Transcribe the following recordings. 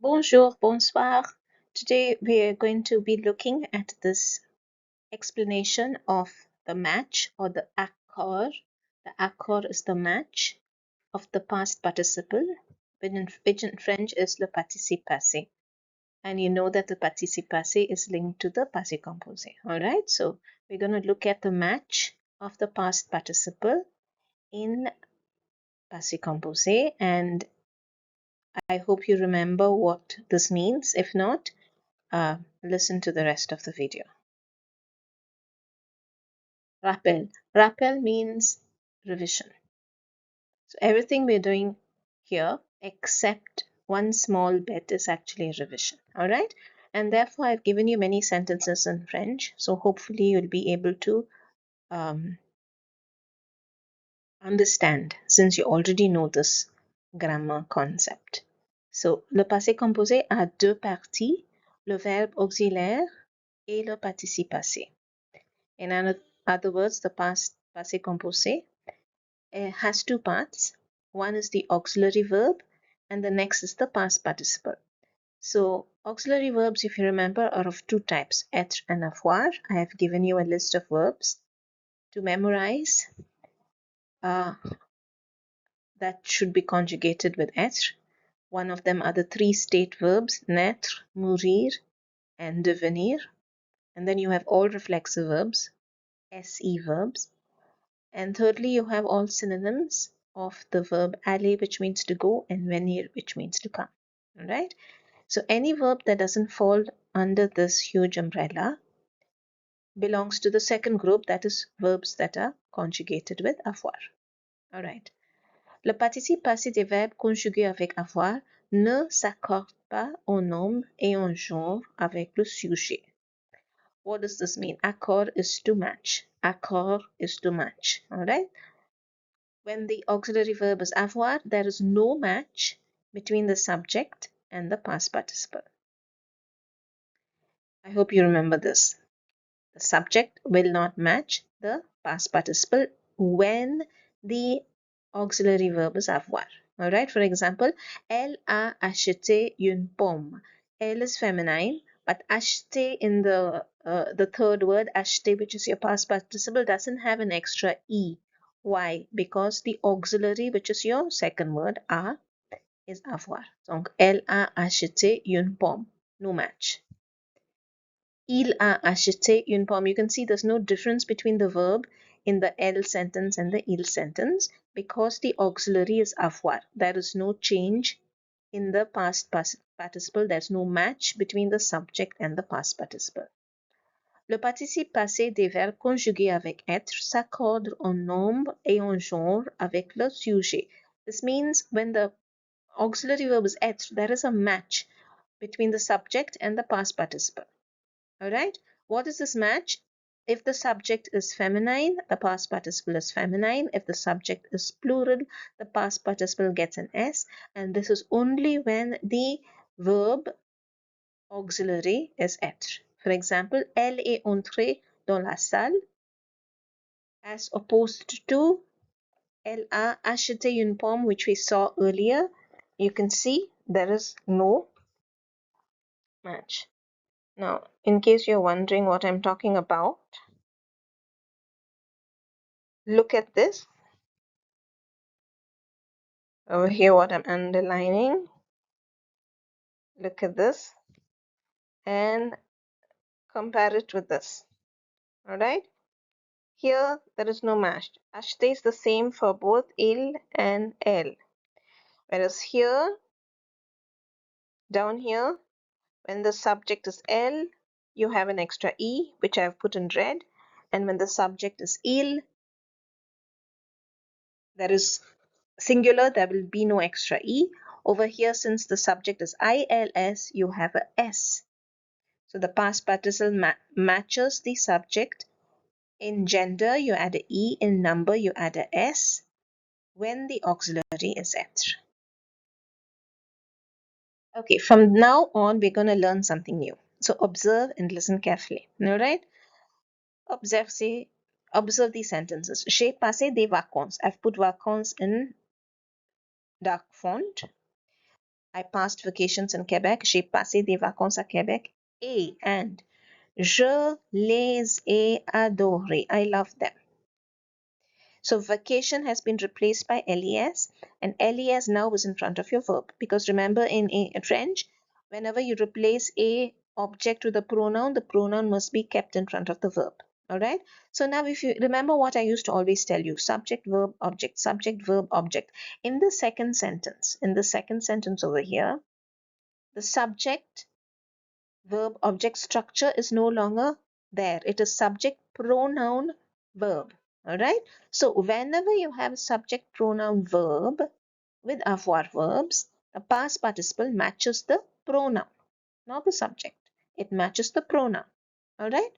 Bonjour, bonsoir. Today we are going to be looking at this explanation of the match or the accord. The accord is the match of the past participle, which in French is le participe passé. And you know that the participe passé is linked to the passé composé. Alright, so we're going to look at the match of the past participle in passé composé, and I hope you remember what this means. If not, listen to the rest of the video. Rappel. Rappel means revision. So everything we're doing here except one small bit is actually revision. Alright? And therefore I've given you many sentences in French. So hopefully you'll be able to understand since you already know this grammar concept. So le passé composé a deux parties, le verbe auxiliaire et le participe passé. In other words, the past passé composé has two parts. One is the auxiliary verb and the next is the past participle. So auxiliary verbs, if you remember, are of two types, être and avoir. I have given you a list of verbs to memorize that should be conjugated with être. One of them are the three state verbs, naître, mourir, and devenir. And then you have all reflexive verbs, se verbs. And thirdly, you have all synonyms of the verb aller, which means to go, and venir, which means to come. All right. So any verb that doesn't fall under this huge umbrella belongs to the second group, that is verbs that are conjugated with avoir. All right. Le participe passé des verbes conjugués avec avoir ne s'accorde pas au nombre et au genre avec le sujet. What does this mean? Accord is to match. Accord is to match. All right. When the auxiliary verb is avoir, there is no match between the subject and the past participle. I hope you remember this. The subject will not match the past participle when the auxiliary verb is avoir. All right. For example, elle a acheté une pomme. Elle is feminine, but acheté in the third word, acheté, which is your past participle, doesn't have an extra e. Why? Because the auxiliary, which is your second word, a, is avoir. Donc, elle a acheté une pomme. No match. Il a acheté une pomme. You can see there's no difference between the verb in the elle sentence and the il sentence because the auxiliary is avoir. There is no change in the past participle. There's no match between the subject and the past participle. Le participe passé des verbes conjugués avec être s'accorde en nombre et en genre avec le sujet. This means when the auxiliary verb is être, there is a match between the subject and the past participle. All right. What is this match? If the subject is feminine, the past participle is feminine. If the subject is plural, the past participle gets an S. And this is only when the verb auxiliary is être. For example, elle est entrée dans la salle as opposed to elle a acheté une pomme, which we saw earlier. You can see there is no match. Now, in case you're wondering what I'm talking about, look at this. Over here, what I'm underlining. Look at this and compare it with this. All right. Here, there is no match. Acheté is the same for both il and elle. Whereas here, down here, when the subject is elle, you have an extra e, which I've put in red. And when the subject is il, there is singular, there will be no extra e. Over here, since the subject is ils, you have a s. So the past participle matches the subject. In gender, you add a e. In number, you add a s when the auxiliary is être. Okay, from now on, we're going to learn something new. So observe and listen carefully. All right? Observe these sentences. J'ai passé des vacances. I've put vacances in dark font. I passed vacations in Quebec. J'ai passé des vacances à Québec. And je les ai adorés. I love them. So vacation has been replaced by les, and les now is in front of your verb. Because remember in French, whenever you replace a object with a pronoun, the pronoun must be kept in front of the verb. All right. So now if you remember what I used to always tell you, subject, verb, object, subject, verb, object. In the second sentence over here, the subject, verb, object structure is no longer there. It is subject, pronoun, verb. All right. So whenever you have subject, pronoun, verb with avoir verbs, the past participle matches the pronoun, not the subject. It matches the pronoun. All right.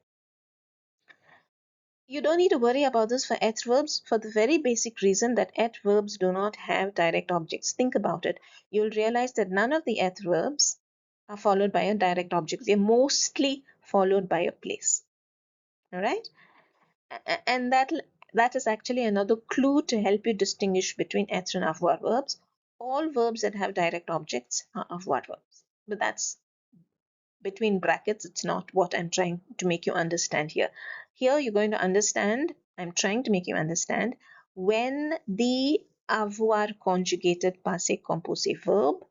You don't need to worry about this for adverbs for the very basic reason that adverbs do not have direct objects. Think about it. You'll realize that none of the adverbs are followed by a direct object. They're mostly followed by a place. All right. And that is actually another clue to help you distinguish between être and avoir verbs. All verbs that have direct objects are avoir verbs. But that's between brackets. It's not what I'm trying to make you understand here. Here you're going to understand, I'm trying to make you understand, when the avoir conjugated passé composé verb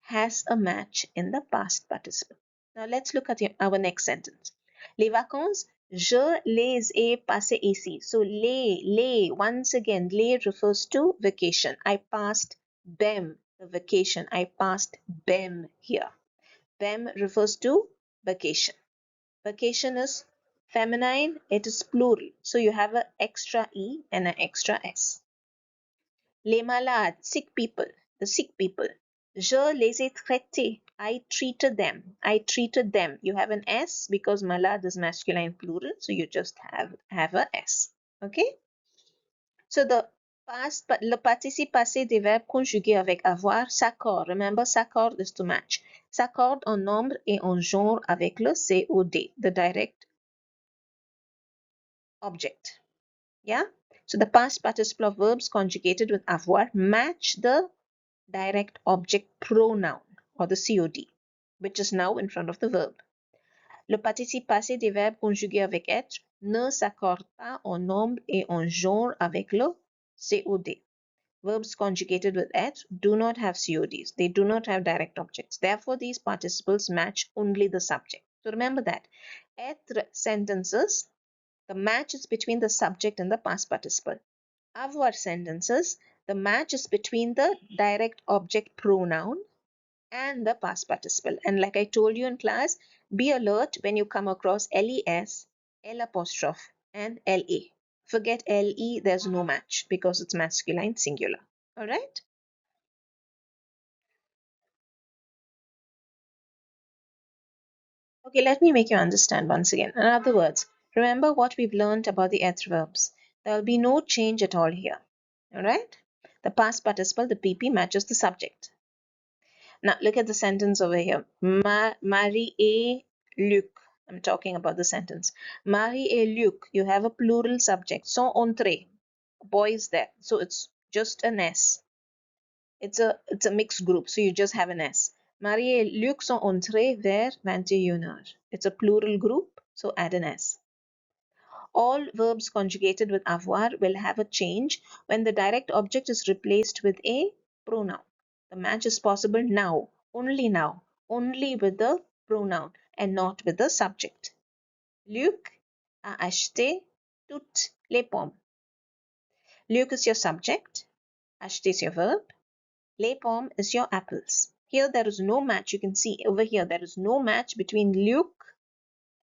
has a match in the past participle. Now let's look at our next sentence. Les vacances, je les ai passées ici. So les, once again, les refers to vacation. I passed them, the vacation. I passed them here. Them refers to vacation. Vacation is feminine, it is plural. So you have an extra E and an extra S. Les malades, sick people, the sick people. Je les ai traités. I treated them. I treated them. You have an S because malade is masculine plural, so you just have a S. Okay? So le participe passé des verbes conjugués avec avoir s'accorde. Remember, s'accorde is to match. S'accorde en nombre et en genre avec le COD, the direct object. Yeah? So the past participle of verbs conjugated with avoir match the direct object pronoun or the COD, which is now in front of the verb. Le participe passé des verbes conjugués avec être ne s'accorde pas en nombre et en genre avec le COD. Verbs conjugated with être do not have CODs. They do not have direct objects. Therefore, these participles match only the subject. So remember that. Être sentences, the match is between the subject and the past participle. Avoir sentences, the match is between the direct object pronoun and the past participle. And like I told you in class, be alert when you come across les, l apostrophe, and la. Forget le, there's no match because it's masculine singular. All right? Okay, let me make you understand once again. In other words, remember what we've learned about the adverbs. There will be no change at all here. All right? The past participle, the PP, matches the subject. Now look at the sentence over here. Marie et Luc. I'm talking about the sentence. Marie et Luc. You have a plural subject. Sont entrés. Boys there. So it's just an S. It's a mixed group. So you just have an S. Marie et Luc sont entrés vers 21h. It's a plural group. So add an S. All verbs conjugated with avoir will have a change when the direct object is replaced with a pronoun. The match is possible now, only with the pronoun and not with the subject. Luc a acheté toutes les pommes. Luc is your subject, acheté is your verb, les pommes is your apples. Here there is no match. You can see over here there is no match between Luc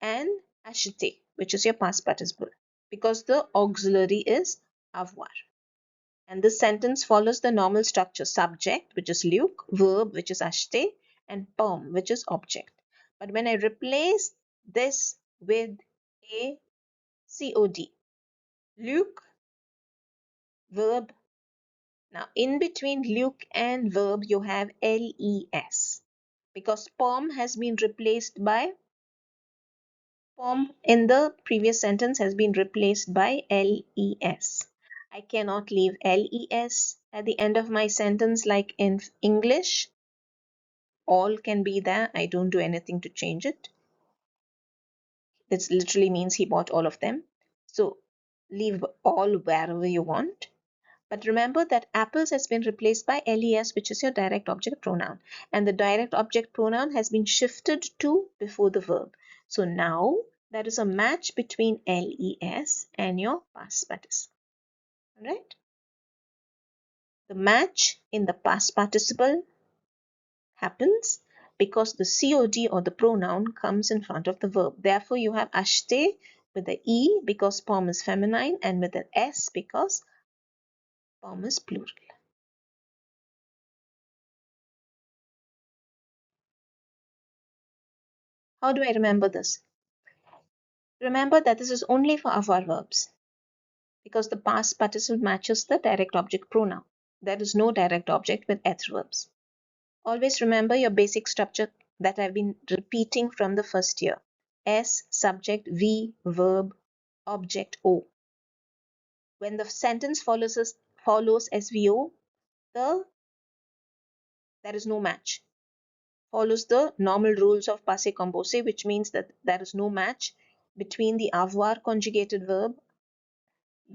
and acheté, which is your past participle, because the auxiliary is avoir. And this sentence follows the normal structure: subject, which is Luc, verb, which is acheté, and pomme, which is object. But when I replace this with a COD, Luc, verb. Now, in between Luc and verb, you have LES, because pomme has been replaced by Pomme in the previous sentence has been replaced by les. I cannot leave les at the end of my sentence like in English. all can be there. I don't do anything to change it. This literally means he bought all of them. So leave all wherever you want. But remember that apples has been replaced by les, which is your direct object pronoun. And the direct object pronoun has been shifted to before the verb. So now there is a match between les and your past participle. Alright? The match in the past participle happens because the COD or the pronoun comes in front of the verb. Therefore, you have acheté with the E because pomme is feminine and with the S because pomme is plural. How do I remember this? Remember that this is only for avoir verbs because the past participle matches the direct object pronoun. There is no direct object with être verbs. Always remember your basic structure that I've been repeating from the first year. S, subject, V, verb, object, O. When the sentence follows SVO, there is no match. Follows the normal rules of passé composé, which means that there is no match between the avoir conjugated verb,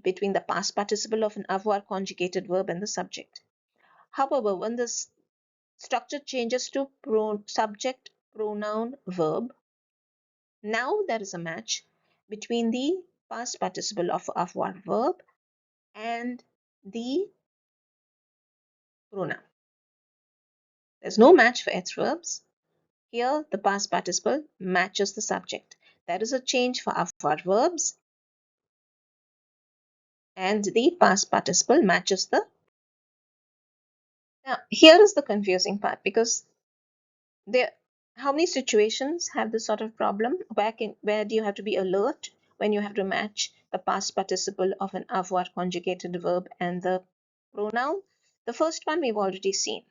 between the past participle of an avoir conjugated verb and the subject. However, when this structure changes to subject, pronoun, verb, now there is a match between the past participle of avoir verb and the pronoun. There's no match for être verbs. Here, the past participle matches the subject. There is a change for avoir verbs, and the past participle matches the. Now, here is the confusing part because there. How many situations have this sort of problem? Where do you have to be alert when you have to match the past participle of an avoir conjugated verb and the pronoun? The first one we've already seen.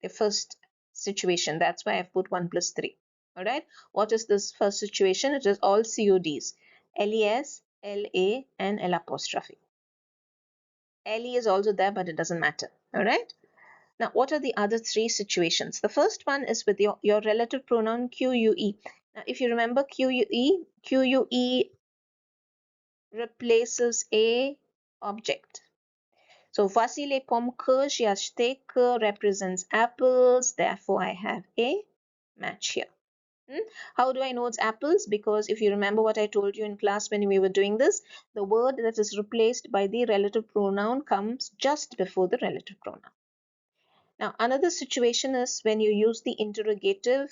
The first situation. That's why I've put 1 plus 3. All right. What is this first situation? It is all CODs. LES, LA, and L apostrophe. LE is also there, but it doesn't matter. All right. Now, what are the other 3 situations? The first one is with your relative pronoun QUE. Now, if you remember QUE replaces a object. So, voici les pommes que j'ai achetées, que represents apples. Therefore, I have a match here. How do I know it's apples? Because if you remember what I told you in class when we were doing this, the word that is replaced by the relative pronoun comes just before the relative pronoun. Now, another situation is when you use the interrogative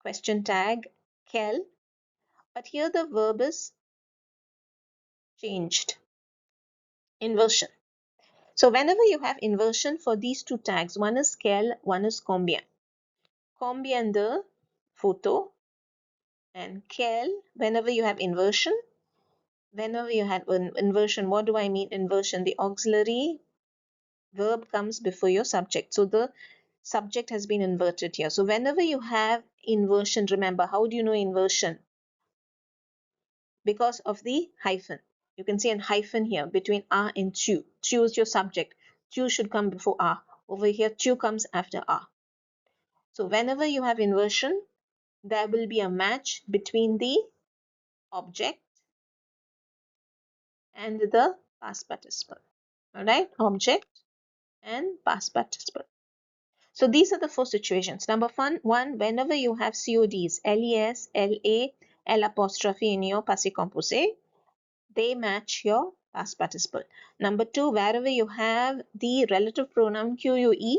question tag quel, but here the verb is changed. Inversion. So whenever you have inversion for these 2 tags, one is quel, one is combien. Combien de photo and quel, whenever you have inversion, what do I mean inversion? The auxiliary verb comes before your subject. So the subject has been inverted here. So whenever you have inversion, remember, how do you know inversion? Because of the hyphen. You can see a hyphen here between a and tu. Tu is your subject. Tu should come before a. Over here, tu comes after a. So whenever you have inversion, there will be a match between the object and the past participle. All right, object and past participle. So these are the 4 situations. Number one, whenever you have CODs, LES, LA, L apostrophe in your passé composé, they match your past participle. Number 2, wherever you have the relative pronoun QUE,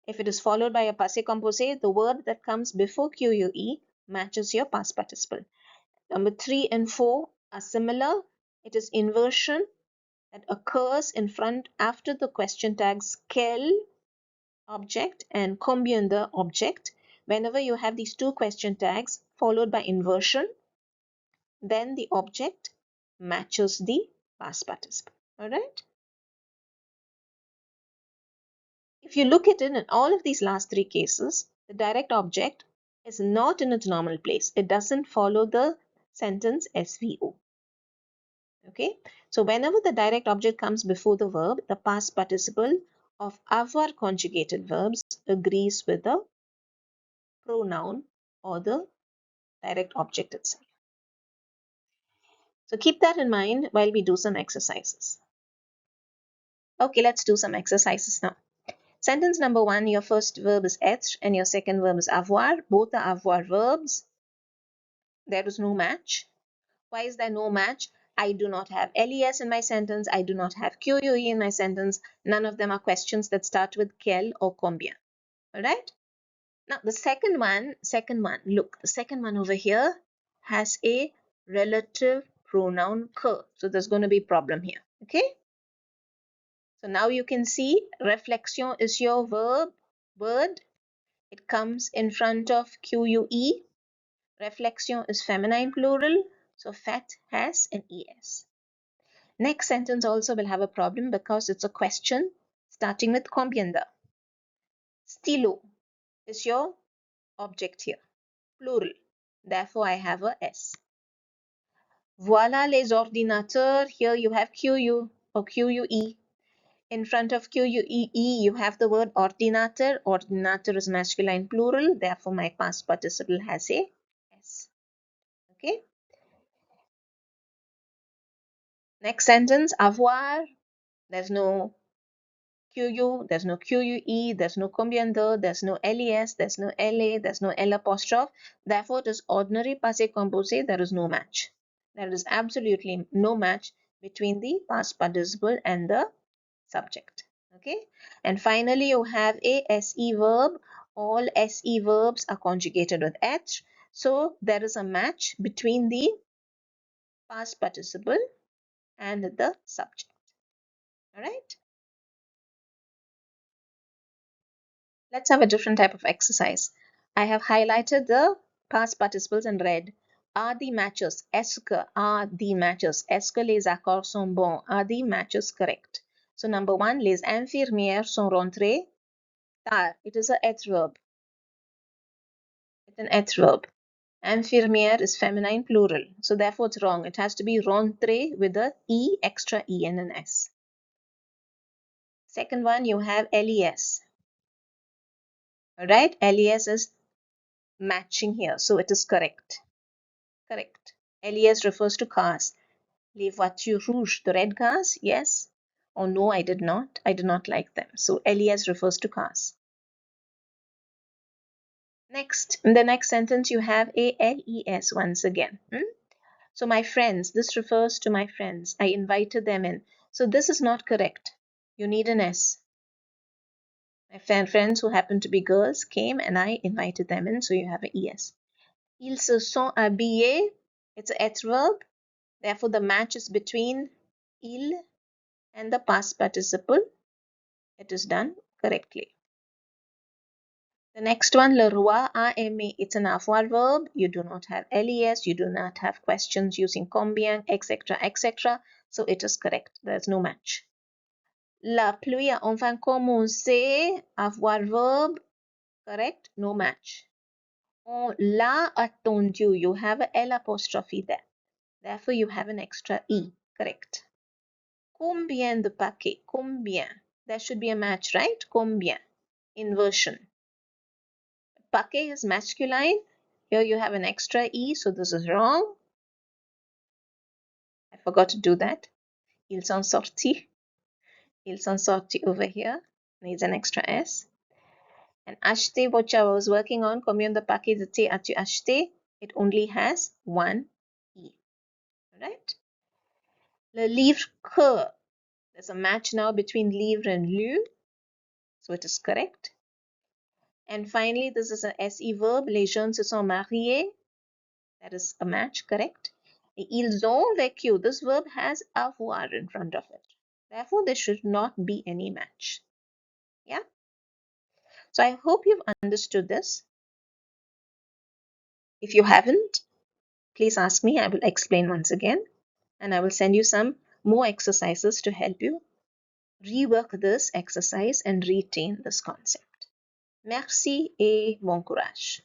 if it is followed by a passé composé, the word that comes before QUE matches your past participle. Number 3 and 4 are similar. It is inversion that occurs in front after the question tags quel object and combien de object. Whenever you have these 2 question tags followed by inversion, then the object matches the past participle. All right. If you look at it in all of these last 3 cases, the direct object is not in its normal place. It doesn't follow the sentence SVO. Okay. So whenever the direct object comes before the verb, the past participle of avoir conjugated verbs agrees with the pronoun or the direct object itself. So keep that in mind while we do some exercises. Okay, let's do some exercises now. Sentence number 1, your first verb is être and your second verb is avoir. Both are avoir verbs. There is no match. Why is there no match? I do not have les in my sentence. I do not have que in my sentence. None of them are questions that start with quel or combien. All right? Now, the second one, look, the second one over here has a relative pronoun que. So there's going to be a problem here. Okay? So now you can see réflexion is your word. It comes in front of QUE. Réflexion is feminine plural. So fait has an ES. Next sentence also will have a problem because it's a question starting with combien de. Stylo is your object here. Plural. Therefore, I have a S. Voilà les ordinateurs. Here you have QU or QUE. In front of QUE, you have the word ordinateur. Ordinateur is masculine plural. Therefore, my past participle has a S. Okay. Next sentence, avoir. There's no QU, there's no QUE, there's no combien de, there's no LES, there's no LA, there's no L apostrophe. Therefore, it is ordinary passé composé. There is no match. There is absolutely no match between the past participle and the subject. Okay. And finally, you have a SE verb. All SE verbs are conjugated with H. So there is a match between the past participle and the subject. All right. Let's have a different type of exercise. I have highlighted the past participles in red. Are the matches? Est-ce que are the matches? Est-ce que les accords sont bons? Are the matches correct? So number 1, les infirmières sont rentrées tard. It is a être verb. It's an être verb. Infirmière is feminine plural. So therefore it's wrong. It has to be rentrée with a E, extra E and an S. Second one, you have les. Alright, les is matching here. So it is correct. Correct. Les refers to cars. Les voitures rouges, the red cars, yes. Or no, I did not. I did not like them. So les refers to cars. Next, in the next sentence, you have a les once again. So my friends, this refers to my friends. I invited them in. So this is not correct. You need an S. My friends who happen to be girls came and I invited them in. So you have an ES. Ils se sont habillés. It's an être verb. Therefore, the match is between il and the past participle. It is done correctly. The next one, le roi a aimé. It's an avoir verb. You do not have les. You do not have questions using combien, etc., etc. So it is correct. There's no match. La pluie a enfin commencé. Avoir verb. Correct. No match. On l'a attendu. You have a L apostrophe there. Therefore, you have an extra E. Correct. Combien de paquets? Combien? There should be a match, right? Combien? Inversion. Paquet is masculine. Here you have an extra E, so this is wrong. I forgot to do that. Ils sont sortis. Ils sont sortis over here. Needs an extra S. And acheter, which I was working on, combien de paquets de thé as-tu acheté? It only has one E. Right? Le livre que. There's a match now between livre and lu. So it is correct. And finally, this is an SE verb. Les jeunes se sont mariés. That is a match, correct? Ils ont vécu. This verb has avoir in front of it. Therefore, there should not be any match. Yeah? So I hope you've understood this. If you haven't, please ask me. I will explain once again. And I will send you some more exercises to help you rework this exercise and retain this concept. Merci et bon courage.